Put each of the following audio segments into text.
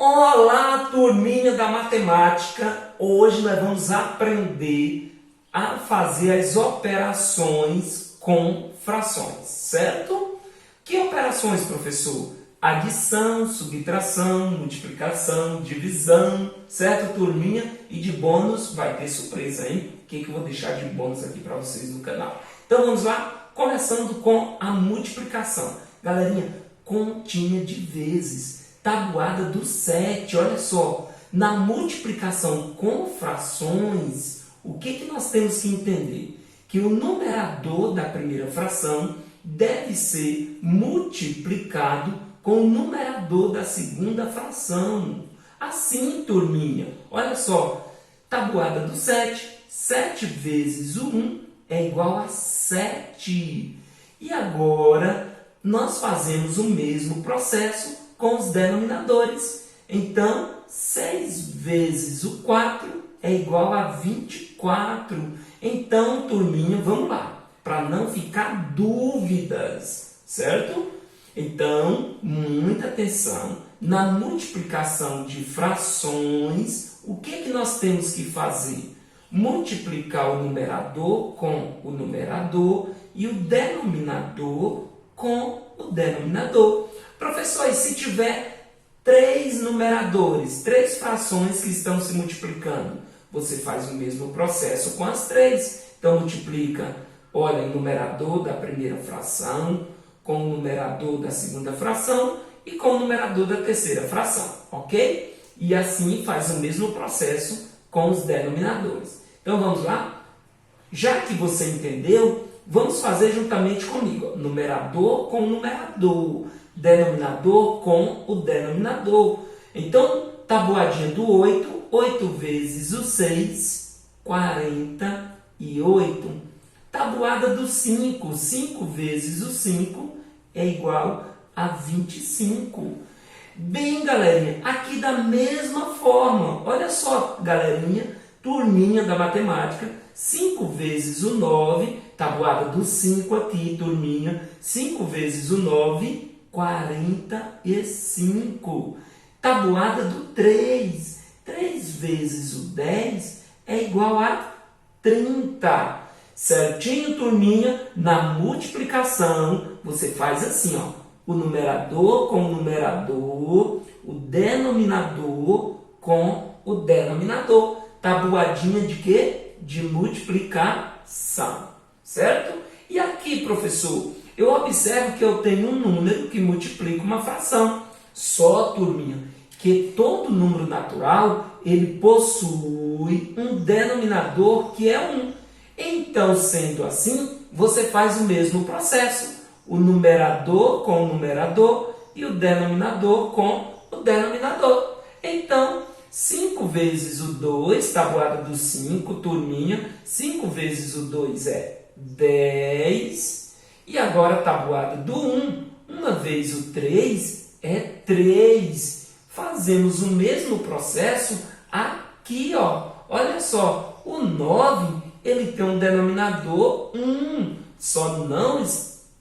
Olá, turminha da matemática! Hoje nós vamos aprender a fazer as operações com frações, certo? Que operações, professor? Adição, subtração, multiplicação, divisão, certo, turminha? E de bônus vai ter surpresa, hein? O que eu vou deixar de bônus aqui para vocês no canal? Então vamos lá, começando com a multiplicação. Galerinha, continha de vezes. Tabuada do 7, olha só, na multiplicação com frações, o que nós temos que entender? Que o numerador da primeira fração deve ser multiplicado com o numerador da segunda fração. Assim, turminha, olha só, tabuada do 7, 7 vezes o 1 é igual a 7. E agora, nós fazemos o mesmo processo com os denominadores. Então, 6 vezes o 4 é igual a 24. Então, turminha, vamos lá, para não ficar dúvidas, certo? Então, muita atenção. Na multiplicação de frações, o que nós temos que fazer? Multiplicar o numerador com o numerador e o denominador com o denominador. Professor, e se tiver 3 numeradores, 3 frações que estão se multiplicando, você faz o mesmo processo com as 3. Então, multiplica, olha, o numerador da primeira fração com o numerador da segunda fração e com o numerador da terceira fração, ok? E assim faz o mesmo processo com os denominadores. Então, vamos lá? Já que você entendeu, vamos fazer juntamente comigo. Numerador com numerador. Denominador com o denominador. Então, tabuadinha do 8. 8 vezes o 6, 48. Tabuada do 5. 5 vezes o 5 é igual a 25. Bem, galerinha, aqui da mesma forma. Olha só, galerinha, turminha da matemática. 5 vezes o 9, tabuada do 5 aqui, turminha. 5 vezes o 9, 45. Tabuada do 3. 3 vezes o 10 é igual a 30. Certinho, turminha? Na multiplicação, você faz assim, ó. O numerador com o numerador, o denominador com o denominador. Tabuadinha de quê? De multiplicação, certo? E aqui, professor, eu observo que eu tenho um número que multiplica uma fração. Só, turminha, que todo número natural, ele possui um denominador que é 1. Então, sendo assim, você faz o mesmo processo. O numerador com o numerador e o denominador com o denominador. Então, 5 vezes o 2, tabuada do 5, turminha. 5 vezes o 2 é 10. E agora, tabuada do 1, 1 vez o 3 é 3. Fazemos o mesmo processo aqui, ó. Olha só, o 9, ele tem um denominador 1. Só não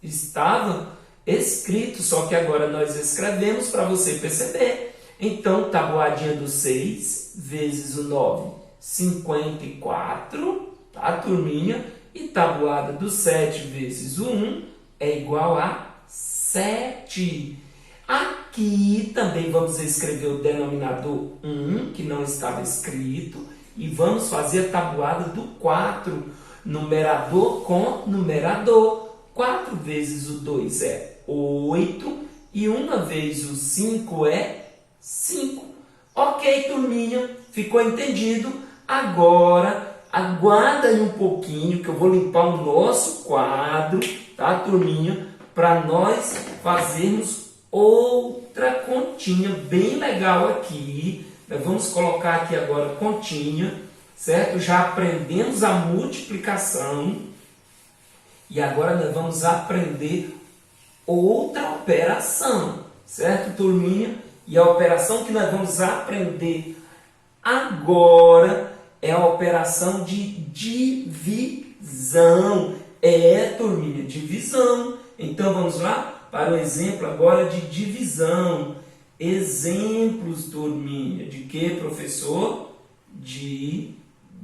estava escrito, só que agora nós escrevemos para você perceber. Então, tabuadinha do 6 vezes o 9, 54, tá, turminha? E tabuada do 7 vezes o 1 é igual a 7. Aqui também vamos escrever o denominador 1, que não estava escrito, e vamos fazer a tabuada do 4, numerador com numerador. 4 vezes o 2 é 8, e 1 vez o 5 é 5. Ok, turminha? Ficou entendido? Agora, aguarda aí um pouquinho que eu vou limpar o nosso quadro, tá, turminha? Para nós fazermos outra continha bem legal aqui. Nós vamos colocar aqui agora continha, certo? Já aprendemos a multiplicação e agora nós vamos aprender outra operação, certo, turminha? E a operação que nós vamos aprender agora é a operação de divisão. Turminha, divisão. Então, vamos lá para o exemplo agora de divisão. exemplos, turminha. De que, professor? De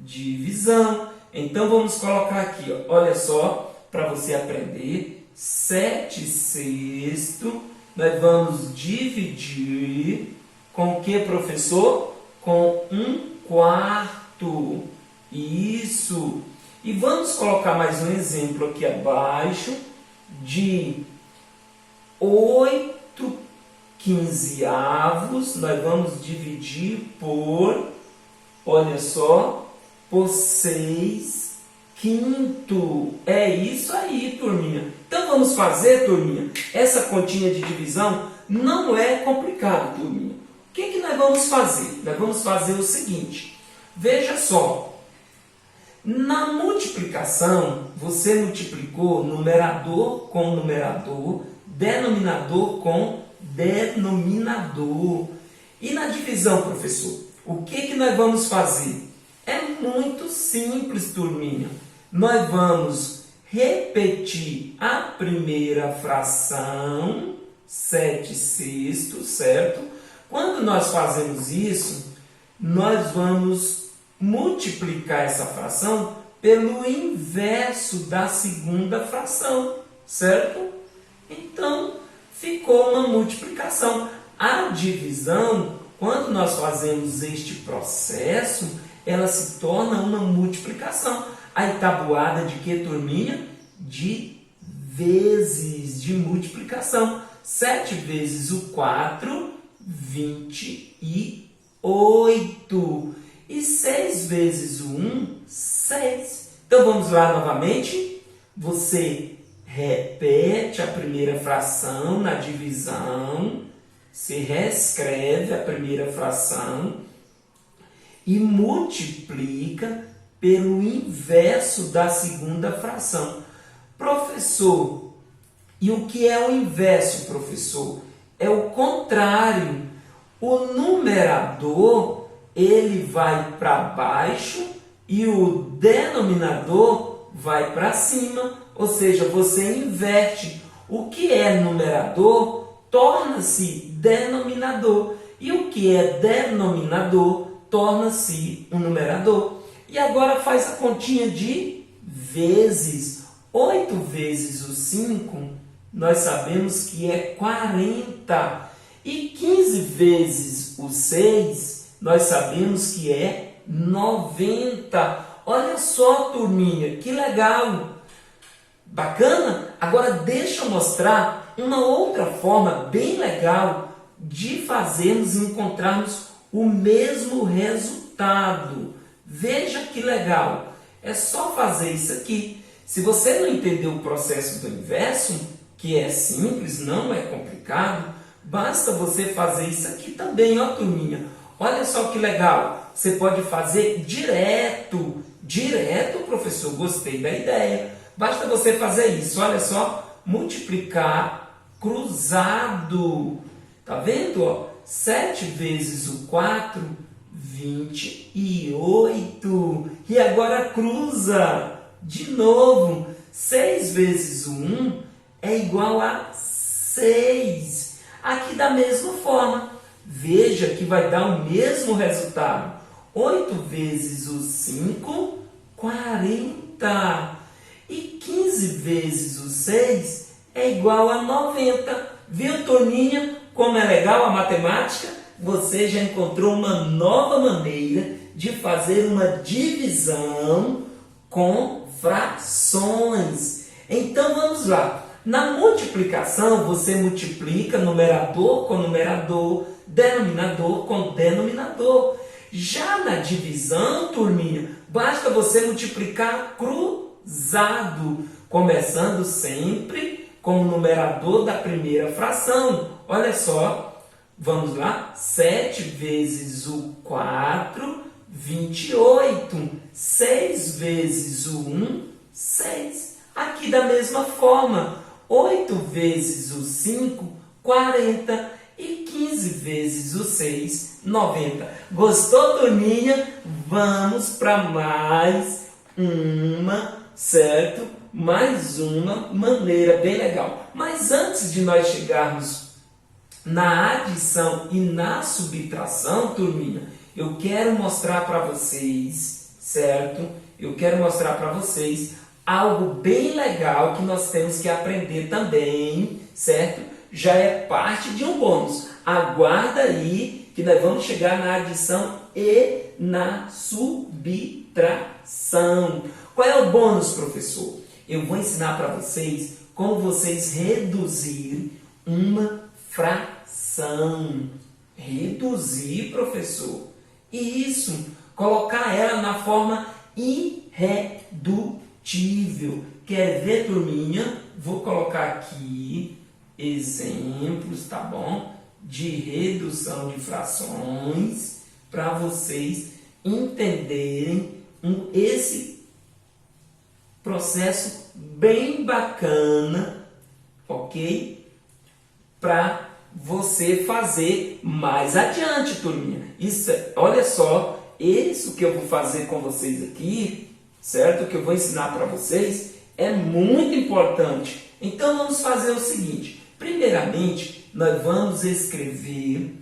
divisão. Então, vamos colocar aqui, ó, olha só, para você aprender. 7/6, nós vamos dividir com o que, professor? Com 1/4. Isso. E vamos colocar mais um exemplo aqui abaixo de 8/15, nós vamos dividir por, olha só, por 6/5. É isso aí, turminha. Então vamos fazer, turminha, essa continha de divisão não é complicado, turminha. O que nós vamos fazer? Nós vamos fazer o seguinte, veja só. Na multiplicação, você multiplicou numerador com numerador, denominador com denominador. E na divisão, professor, o que nós vamos fazer? É muito simples, turminha. Nós vamos repetir a primeira fração, 7/6, certo? Quando nós fazemos isso, nós vamos multiplicar essa fração pelo inverso da segunda fração, certo? Então, ficou uma multiplicação. A divisão, quando nós fazemos este processo, ela se torna uma multiplicação. A tabuada de que, turminha? De vezes, de multiplicação. 7 vezes o 4, 28. E 6 vezes o 1, 6. Então, vamos lá novamente. Você repete a primeira fração na divisão. Se reescreve a primeira fração e multiplica pelo inverso da segunda fração. Professor, e o que é o inverso, professor? É o contrário. O numerador, ele vai para baixo e o denominador vai para cima. Ou seja, você inverte. O que é numerador torna-se denominador. E o que é denominador torna-se um numerador. E agora faz a continha de vezes. 8 vezes o 5, nós sabemos que é 40. E 15 vezes o 6, nós sabemos que é 90. Olha só, turminha, que legal! Bacana? Agora deixa eu mostrar uma outra forma bem legal de fazermos e encontrarmos o mesmo resultado. Veja que legal! É só fazer isso aqui. Se você não entendeu o processo do inverso, que é simples, não é complicado, basta você fazer isso aqui também, ó, turminha. Olha só que legal! Você pode fazer direto. Direto, professor, gostei da ideia. Basta você fazer isso, olha só, multiplicar cruzado. Tá vendo? Ó? 7 vezes o 4, 28. E agora cruza. De novo, 6 vezes o 1 é igual a 6. Aqui da mesma forma. Veja que vai dar o mesmo resultado. 8 vezes o 5, 40. E 15 vezes o 6 é igual a 90. Viu, turminha, como é legal a matemática? Você já encontrou uma nova maneira de fazer uma divisão com frações. Então, vamos lá. Na multiplicação, você multiplica numerador com numerador, denominador com denominador. Já na divisão, turminha, basta você multiplicar cruzado, começando sempre com o numerador da primeira fração. Olha só, vamos lá, 7 vezes o 4, 28. 6 vezes o 1, 6. Aqui da mesma forma, 8 vezes o 5, 40. E 15 vezes o 6, 90. Gostou, turminha? Vamos para mais uma, certo? Mais uma maneira bem legal. Mas antes de nós chegarmos na adição e na subtração, turminha, eu quero mostrar para vocês, certo? Eu quero mostrar para vocês algo bem legal que nós temos que aprender também, certo? Já é parte de um bônus. Aguarda aí que nós vamos chegar na adição e na subtração. Qual é o bônus, professor? Eu vou ensinar para vocês como vocês reduzir uma fração. Reduzir, professor. E isso, colocar ela na forma irredutível. Quer ver, turminha? Vou colocar aqui exemplos, tá bom? De redução de frações para vocês entenderem esse processo bem bacana, ok? Para você fazer mais adiante, turminha. Isso, olha só, isso que eu vou fazer com vocês aqui, certo? Que eu vou ensinar para vocês é muito importante. Então vamos fazer o seguinte. Primeiramente, nós vamos escrever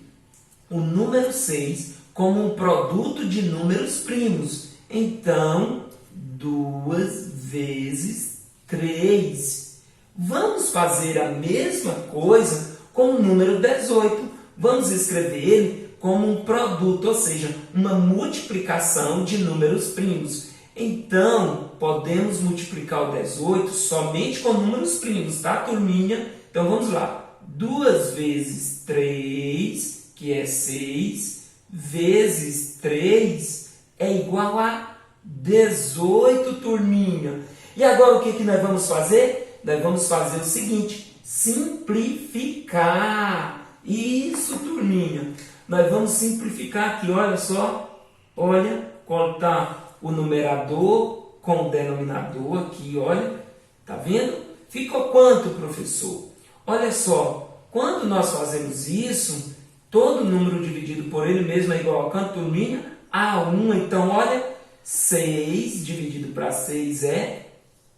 o número 6 como um produto de números primos. Então, 2 vezes 3. Vamos fazer a mesma coisa com o número 18. Vamos escrever ele como um produto, ou seja, uma multiplicação de números primos. Então, podemos multiplicar o 18 somente com números primos, tá, turminha? Então, vamos lá. 2 vezes 3, que é 6, vezes 3 é igual a 18, turminha. E agora o que nós vamos fazer? Nós vamos fazer o seguinte, simplificar. Isso, turminha. Nós vamos simplificar aqui, olha só. Olha, cortar o numerador com o denominador aqui, olha. Tá vendo? Ficou quanto, professor? Olha só, quando nós fazemos isso, todo número dividido por ele mesmo é igual a quanto, turminha? A 1. Então, olha, 6 dividido para 6 é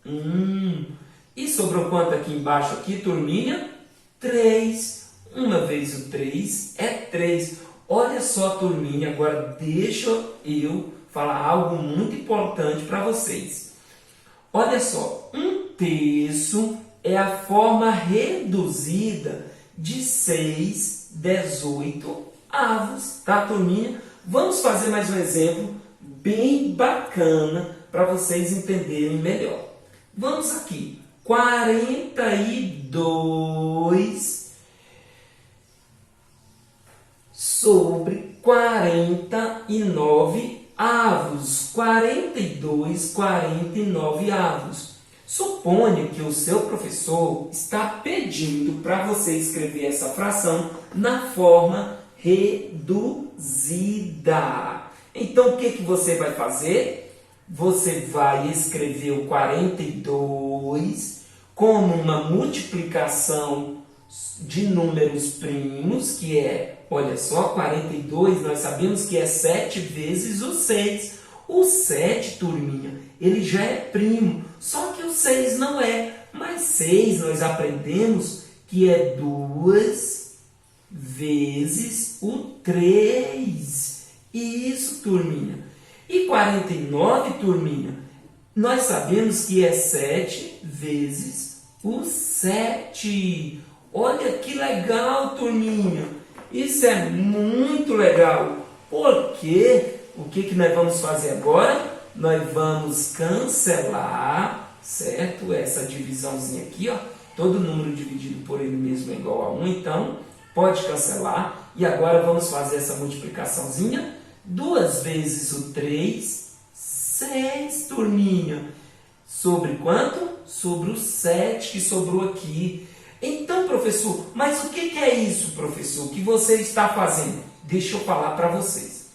1. E sobrou quanto aqui embaixo, aqui, turminha? 3. 1 vezes o 3 é 3. Olha só, turminha, agora deixa eu falar algo muito importante para vocês. Olha só, 1/3 é a forma reduzida de 6/18 avos, tá, turminha? Vamos fazer mais um exemplo bem bacana para vocês entenderem melhor. Vamos aqui, 42 sobre 49 avos. 42, 49 avos. Suponha que o seu professor está pedindo para você escrever essa fração na forma reduzida. Então, o que você vai fazer? Você vai escrever o 42 como uma multiplicação de números primos, que é, olha só, 42, nós sabemos que é 7 vezes o 6. O 7, turminha, ele já é primo, só que o 6 não é. Mas 6 nós aprendemos que é 2 vezes o 3. Isso, turminha. E 49, turminha, nós sabemos que é 7 vezes o 7. Olha que legal, turminha. Isso é muito legal. Porque o que nós vamos fazer agora? Nós vamos cancelar, certo? Essa divisãozinha aqui, ó. Todo número dividido por ele mesmo é igual a 1. Então, pode cancelar. E agora vamos fazer essa multiplicaçãozinha. 2 vezes o 3, 6, turminha. Sobre quanto? Sobre o 7 que sobrou aqui. Então, professor, mas o que é isso, professor, que você está fazendo? Deixa eu falar para vocês.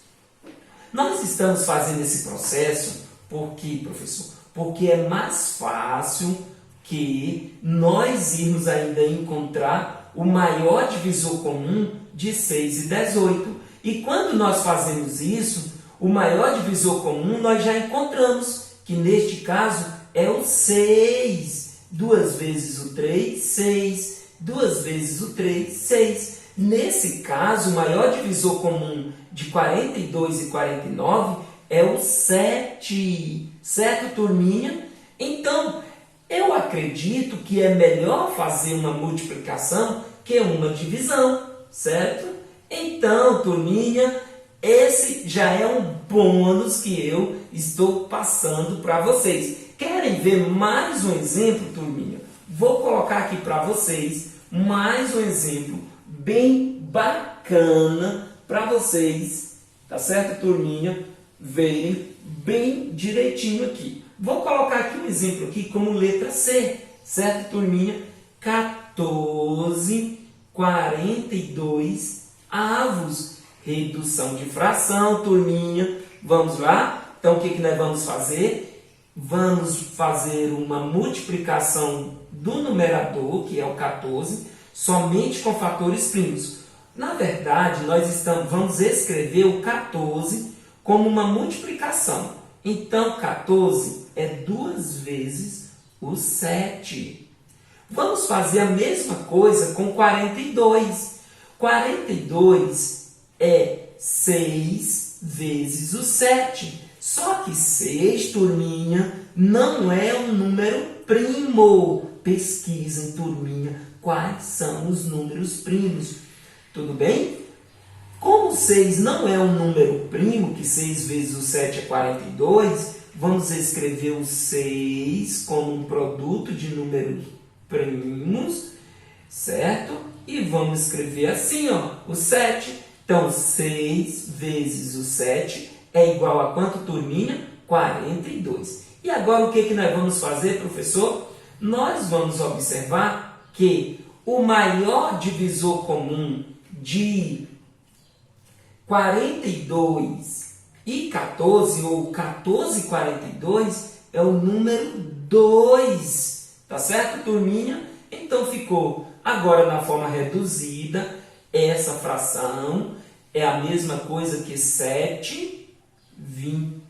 Nós estamos fazendo esse processo por quê, professor? Porque é mais fácil que nós irmos ainda encontrar o maior divisor comum de 6 e 18. E quando nós fazemos isso, o maior divisor comum nós já encontramos, que neste caso é o 6. 2 vezes o 3, 6. 2 vezes o 3, 6. Nesse caso, o maior divisor comum de 42 e 49 é o 7. Certo, turminha? Então, eu acredito que é melhor fazer uma multiplicação que uma divisão, certo? Então, turminha, esse já é um bônus que eu estou passando para vocês. Querem ver mais um exemplo, turminha? Vou colocar aqui para vocês mais um exemplo bem bacana para vocês, tá certo, turminha? Verem bem direitinho aqui. Vou colocar aqui um exemplo aqui como letra C, certo, turminha? 14,42 avos. Redução de fração, turminha. Vamos lá? Então, o que nós vamos fazer? Vamos fazer uma multiplicação do numerador, que é o 14, somente com fatores primos. Na verdade, vamos escrever o 14 como uma multiplicação. Então, 14 é 2 vezes o 7. Vamos fazer a mesma coisa com 42. 42 é 6 vezes o 7. Só que 6, turminha, não é um número primo. Pesquisem, turminha, quais são os números primos. Tudo bem? Como 6 não é um número primo, que 6 vezes o 7 é 42, vamos escrever o 6 como um produto de números primos, certo? E vamos escrever assim, ó, o 7. Então, 6 vezes o 7 é igual a quanto, turminha? 42. E agora o que nós vamos fazer, professor? Nós vamos observar que o maior divisor comum de 42 e 14, ou 14 e 42, é o número 2. Tá certo, turminha? Então ficou agora na forma reduzida. Essa fração é a mesma coisa que 7, 20.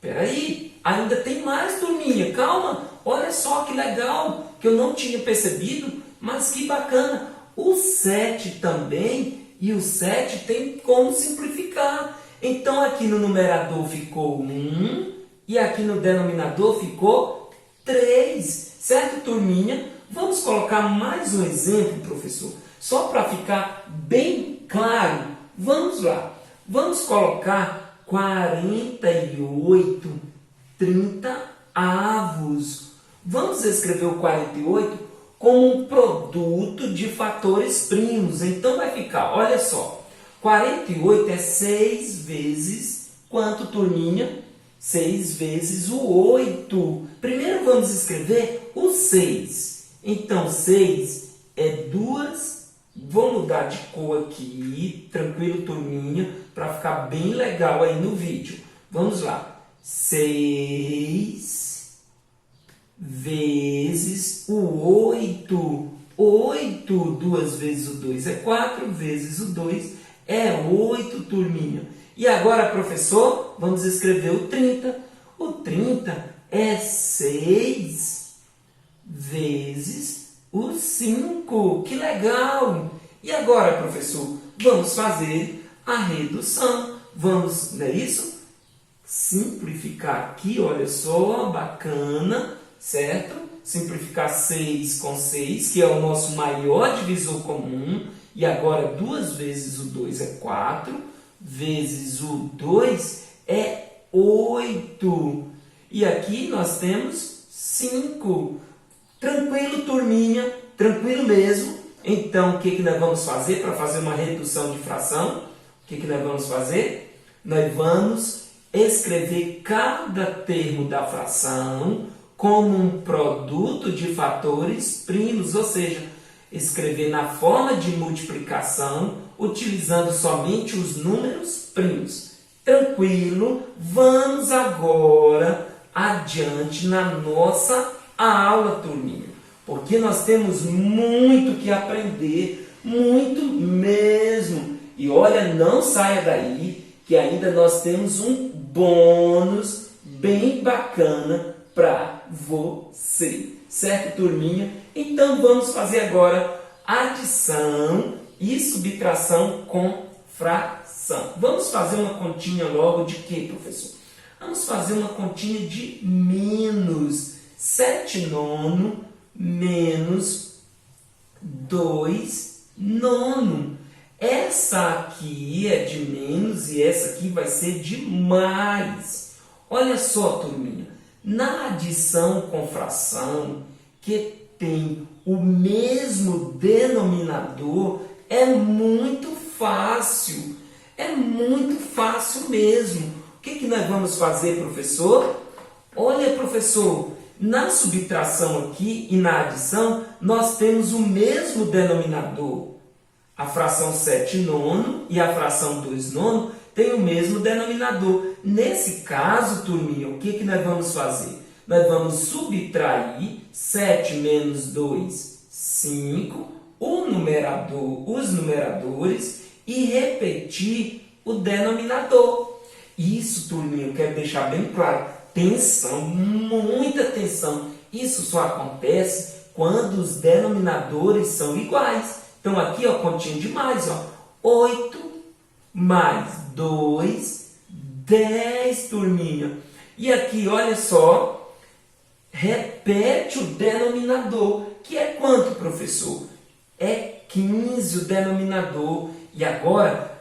Peraí, ainda tem mais, turminha. Calma, olha só que legal, que eu não tinha percebido, mas que bacana. O 7 também, e o 7 tem como simplificar. Então, aqui no numerador ficou 1, e aqui no denominador ficou 3. Certo, turminha? Vamos colocar mais um exemplo, professor, só para ficar bem claro. Vamos lá. Vamos colocar 48, 30 avos. Vamos escrever o 48 como um produto de fatores primos. Então, vai ficar, olha só, 48 é 6 vezes, quanto, turminha? 6 vezes o 8. Primeiro vamos escrever o 6. Então, 6 é 2. Vou mudar de cor aqui, tranquilo, turminha, para ficar bem legal aí no vídeo. Vamos lá. 6 vezes o 8. 8, 2 vezes o 2 é 4, vezes o 2 é 8, turminha. E agora, professor, vamos escrever o 30. O 30 é 6 vezes o 5. Que legal! E agora, professor, vamos fazer a redução. Vamos, não é isso? Simplificar aqui, olha só, bacana, certo? Simplificar 6 com 6, que é o nosso maior divisor comum. E agora, 2 vezes o 2 é 4. Vezes o 2 é 8. E aqui nós temos 5. Tranquilo, turminha? Tranquilo mesmo? Então, o que nós vamos fazer para fazer uma redução de fração? O que nós vamos fazer? Nós vamos escrever cada termo da fração como um produto de fatores primos, ou seja, escrever na forma de multiplicação, utilizando somente os números primos. Tranquilo? Vamos agora adiante na nossa aula, turminha, porque nós temos muito que aprender, muito mesmo. E olha, não saia daí, que ainda nós temos um bônus bem bacana para você. Certo, turminha? Então, vamos fazer agora adição e subtração com fração. Vamos fazer uma continha logo de quê, professor? Vamos fazer uma continha de menos 7 nono menos 2 nono. Essa aqui é de menos e essa aqui vai ser de mais. Olha só, turminha, na adição com fração, que tem o mesmo denominador, é muito fácil. É muito fácil mesmo. O que nós vamos fazer, professor? Olha, professor, na subtração aqui e na adição, nós temos o mesmo denominador. A fração 7 nono e a fração 2 nono têm o mesmo denominador. Nesse caso, turminha, o que nós vamos fazer? Nós vamos subtrair 7 menos 2, 5, os numeradores e repetir o denominador. Isso, turminha, eu quero deixar bem claro. Atenção, muita atenção. Isso só acontece quando os denominadores são iguais. Então, aqui, ó, continha de mais, ó. 8 mais 2, 10, turminha. E aqui, olha só, repete o denominador, que é quanto, professor? É 15 o denominador. E agora,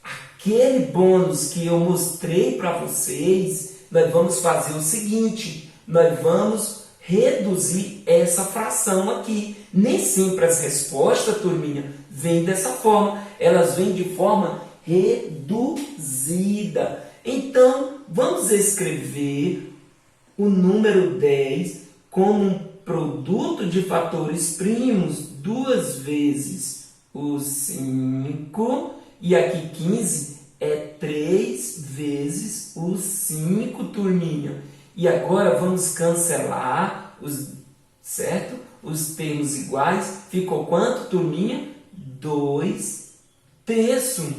aquele bônus que eu mostrei para vocês, nós vamos fazer o seguinte, nós vamos reduzir essa fração aqui. Nem sempre as respostas, turminha, vêm dessa forma. Elas vêm de forma reduzida. Então, vamos escrever o número 10 como um produto de fatores primos, 2 vezes o 5, e aqui 15 é 3 vezes o 5, turminha. E agora vamos cancelar certo? Os termos iguais. Ficou quanto, turminha? 2 terços.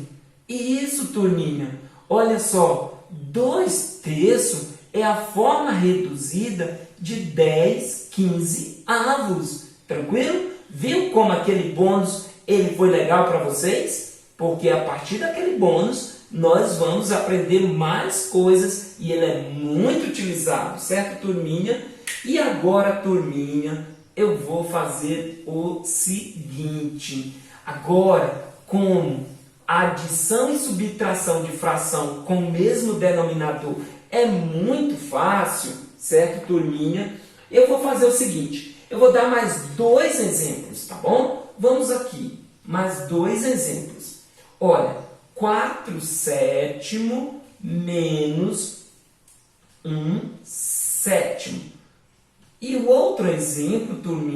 Isso, turminha. Olha só, 2 terços é a forma reduzida de 10, 15 avos. Tranquilo? Viu como aquele bônus ele foi legal para vocês? Porque a partir daquele bônus nós vamos aprender mais coisas e ele é muito utilizado, certo, turminha? E agora, turminha, eu vou fazer o seguinte. Agora, como adição e subtração de fração com o mesmo denominador é muito fácil, certo, turminha? Eu vou fazer o seguinte, eu vou dar mais 2 exemplos, tá bom? Vamos aqui, mais 2 exemplos. Olha, 4 sétimo menos 1 sétimo. E o outro exemplo, turminha,